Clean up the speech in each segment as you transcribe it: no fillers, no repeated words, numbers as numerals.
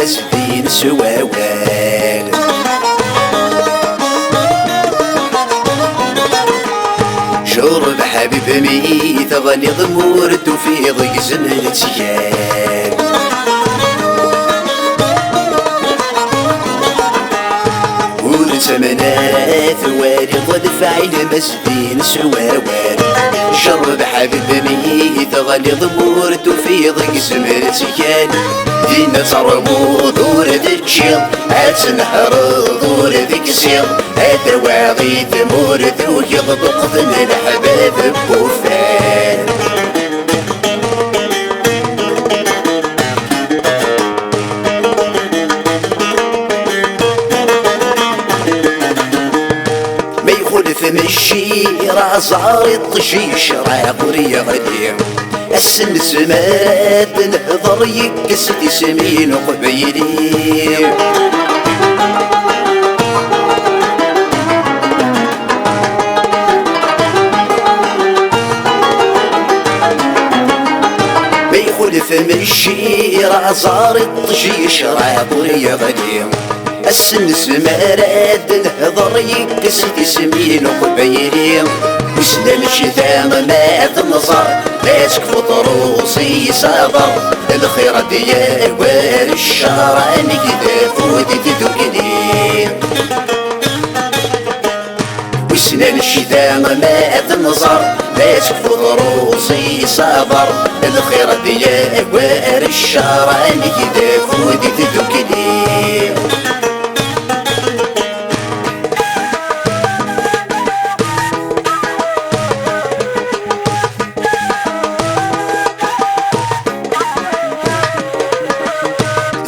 مسدين سواوال شرب حبيب ميت غني ضمورت وفي ضيق زمن تيال ورتمنات والي ضد فعيل مسدين سواوال شرب حبيب ميت غني ضمورت وفي ضيق زمن تيال دينا ترمو دور تشيل هاتنهر دور ذيك سيل هذا واغي تمور ذوك يضبق ذن الحباب بوفان ما يخلف مشي رازار الطشيش راه قرية غدير السن سمات نهضر يكسد سمين قبيلي ما يخلف من الشيرة زار الطشيش راه قرية غدير السن سمات نهضر يكسد سمين قبيلي وسلم الشتاء ما تنظر ماسك فطروسي صابر الخير ديال وال الشهر نكذا فودي تدوكني وسنان الشتاء ما تنظر ماسك فطروسي صابر الخير ديال وال الشهر نكذا فودي تدوكني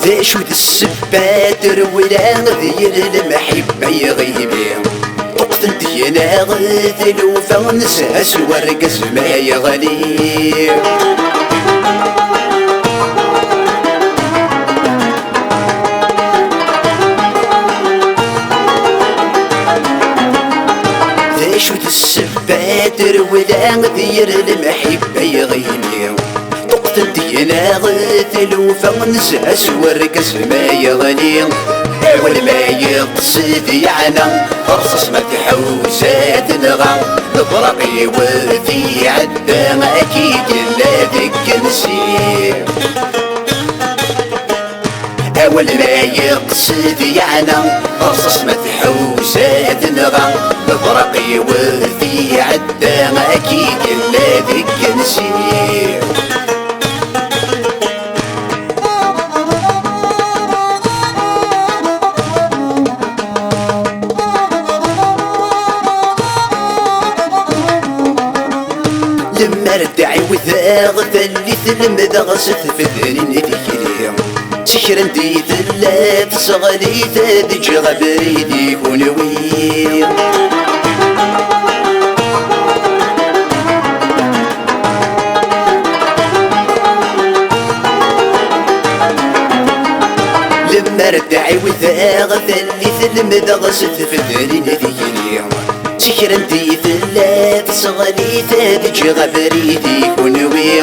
ذا شو السبات رولا ذيل المحبة يغيبي طقت دينا غث الوفا نسها سوار قزما يغلي ذا شو السبات رولا ذيل المحبة يغيبي دينا غث الوفا نسها سوار قزما يغلي اول ما يقصد يعنا رصص ما تحوسات نغا البرق يوثي عدا اكيد لا ذك نسير اول ما يقصد يعنا رصص ما تحوسات نغا البرق يوثي عدا اكيد لا ذك نسير لما ردعي وثاغ ثلث المدغس تفذرين ذكري سكر انتي ثلاث صغلي تدج غبريدي كونوي لما ردعي وثاغ ثلث المدغس تفذرين ذكري سكر انتي ثلاث صغلي تدج غبريدي كونوي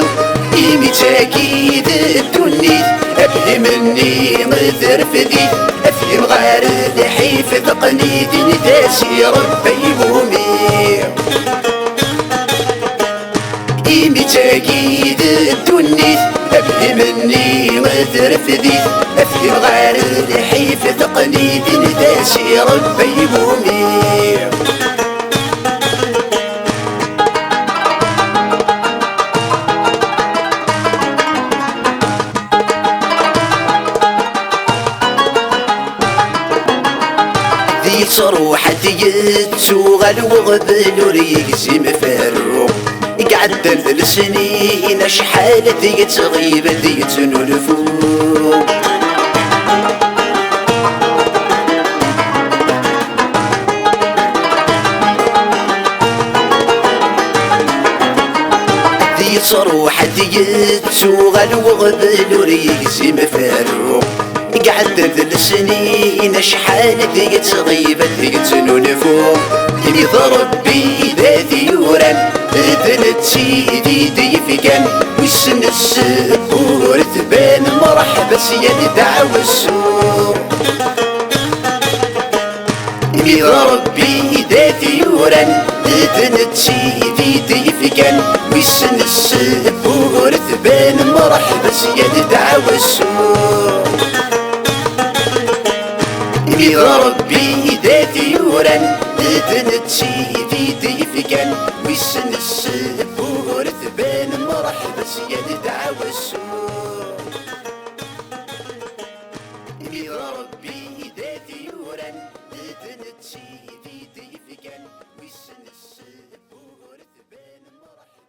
إيمي تاكيد الدنيت أفهم مني مثر فديت أفهم غير الحيف ثقني دين تاسير بيبومي إيمي تاكيد الدنيت أفهم مني مثر فديت أفهم غير الحيف ثقني دين تاسير بيبومي صروح تيتسوغل وغبل وريقسي مفارو قعد السنين شحال تيتغيب تيتنولفو صروح تيتسوغل وغبل وريقسي مفارو قعدت السنين شحال ذيك غيبة ذيك نفوق إذا ربي ذاتي يوران ذنت سيدي ديفكان ويسن السبور تبان مرحبا سيادي دعوة السوق إذا ربي ذاتي يوران ذنت سيدي ديفكان ويسن السبور تبان مرحبا سيادي دعوة السوق إذا ربي ذاتي يوران ذنت سيدي ديفكان ويسن السبور تبان مرحبا سيادي دعوة السوق إذا ربي